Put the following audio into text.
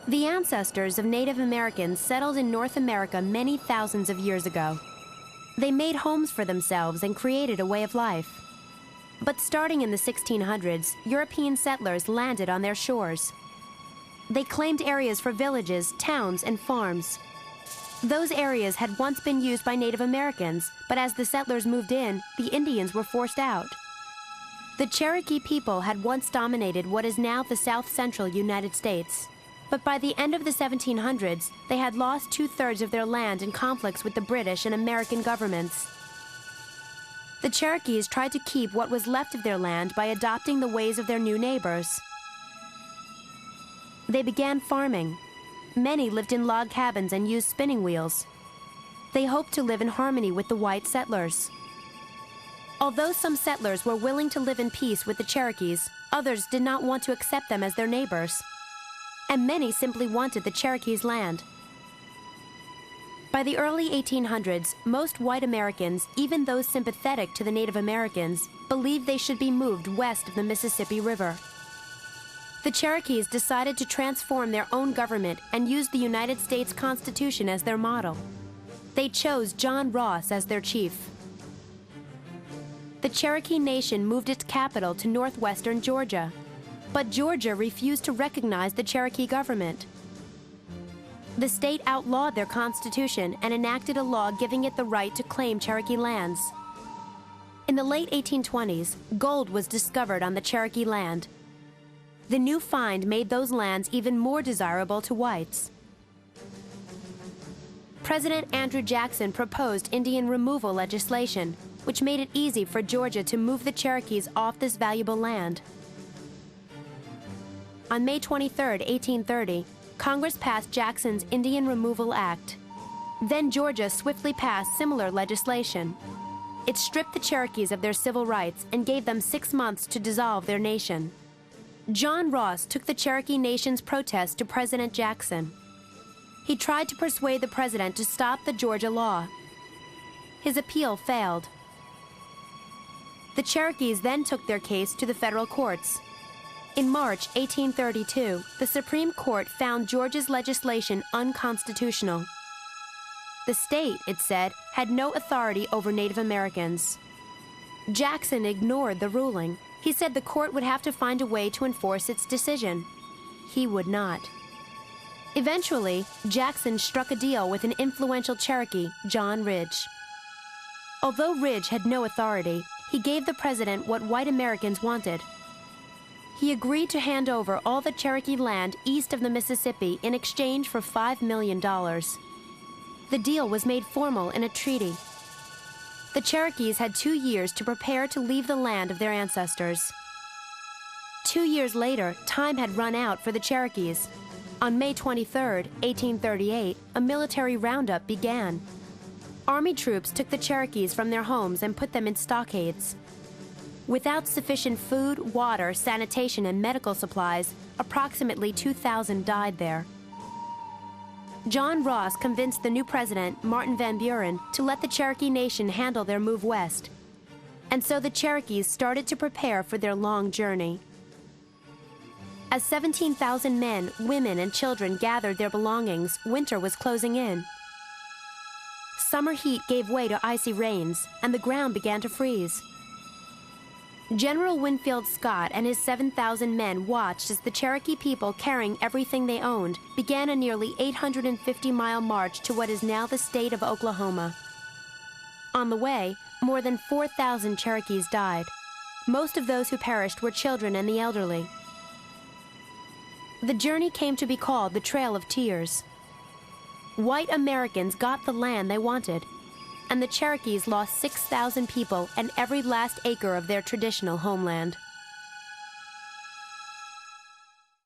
The ancestors of Native Americans settled in North America many thousands of years ago. They made homes for themselves and created a way of life. But starting in the 1600s, European settlers landed on their shores. They claimed areas for villages, towns, and farms. Those areas had once been used by Native Americans, but as the settlers moved in, the Indians were forced out. The Cherokee people had once dominated what is now the south-central United States. But by the end of the 1700s, they had lost 2/3 of their land in conflicts with the British and American governments. The Cherokees tried to keep what was left of their land by adopting the ways of their new neighbors. They began farming. Many lived in log cabins and used spinning wheels. They hoped to live in harmony with the white settlers. Although some settlers were willing to live in peace with the Cherokees, others did not want to accept them as their neighbors. And many simply wanted the Cherokees' land. By the early 1800s, most white Americans, even those sympathetic to the Native Americans, believed they should be moved west of the Mississippi River. The Cherokees decided to transform their own government and use the United States Constitution as their model. They chose John Ross as their chief. The Cherokee Nation moved its capital to northwestern Georgia, but Georgia refused to recognize the Cherokee government. The state outlawed their constitution and enacted a law giving it the right to claim Cherokee lands. In the late 1820s, gold was discovered on the Cherokee land. The new find made those lands even more desirable to whites. President Andrew Jackson proposed Indian removal legislation, which made it easy for Georgia to move the Cherokees off this valuable land. On May 23, 1830, Congress passed Jackson's Indian Removal Act. Then Georgia swiftly passed similar legislation. It stripped the Cherokees of their civil rights and gave them 6 months to dissolve their nation. John Ross took the Cherokee Nation's protest to President Jackson. He tried to persuade the president to stop the Georgia law. His appeal failed. The Cherokees then took their case to the federal courts. In March 1832, the Supreme Court found Georgia's legislation unconstitutional. The state, it said, had no authority over Native Americans. Jackson ignored the ruling. He said the court would have to find a way to enforce its decision. He would not. Eventually, Jackson struck a deal with an influential Cherokee, John Ridge. Although Ridge had no authority, he gave the president what white Americans wanted. He agreed to hand over all the Cherokee land east of the Mississippi in exchange for $5 million. The deal was made formal in a treaty. The Cherokees had 2 years to prepare to leave the land of their ancestors. 2 years later, time had run out for the Cherokees. On May 23, 1838, a military roundup began. Army troops took the Cherokees from their homes and put them in stockades. Without sufficient food, water, sanitation, and medical supplies, approximately 2,000 died there. John Ross convinced the new president, Martin Van Buren, to let the Cherokee Nation handle their move west. And so the Cherokees started to prepare for their long journey. As 17,000 men, women, and children gathered their belongings, winter was closing in. Summer heat gave way to icy rains, and the ground began to freeze. General Winfield Scott and his 7,000 men watched as the Cherokee people, carrying everything they owned, began a nearly 850-mile march to what is now the state of Oklahoma. On the way, more than 4,000 Cherokees died. Most of those who perished were children and the elderly. The journey came to be called the Trail of Tears. White Americans got the land they wanted, and the Cherokees lost 6,000 people and every last acre of their traditional homeland.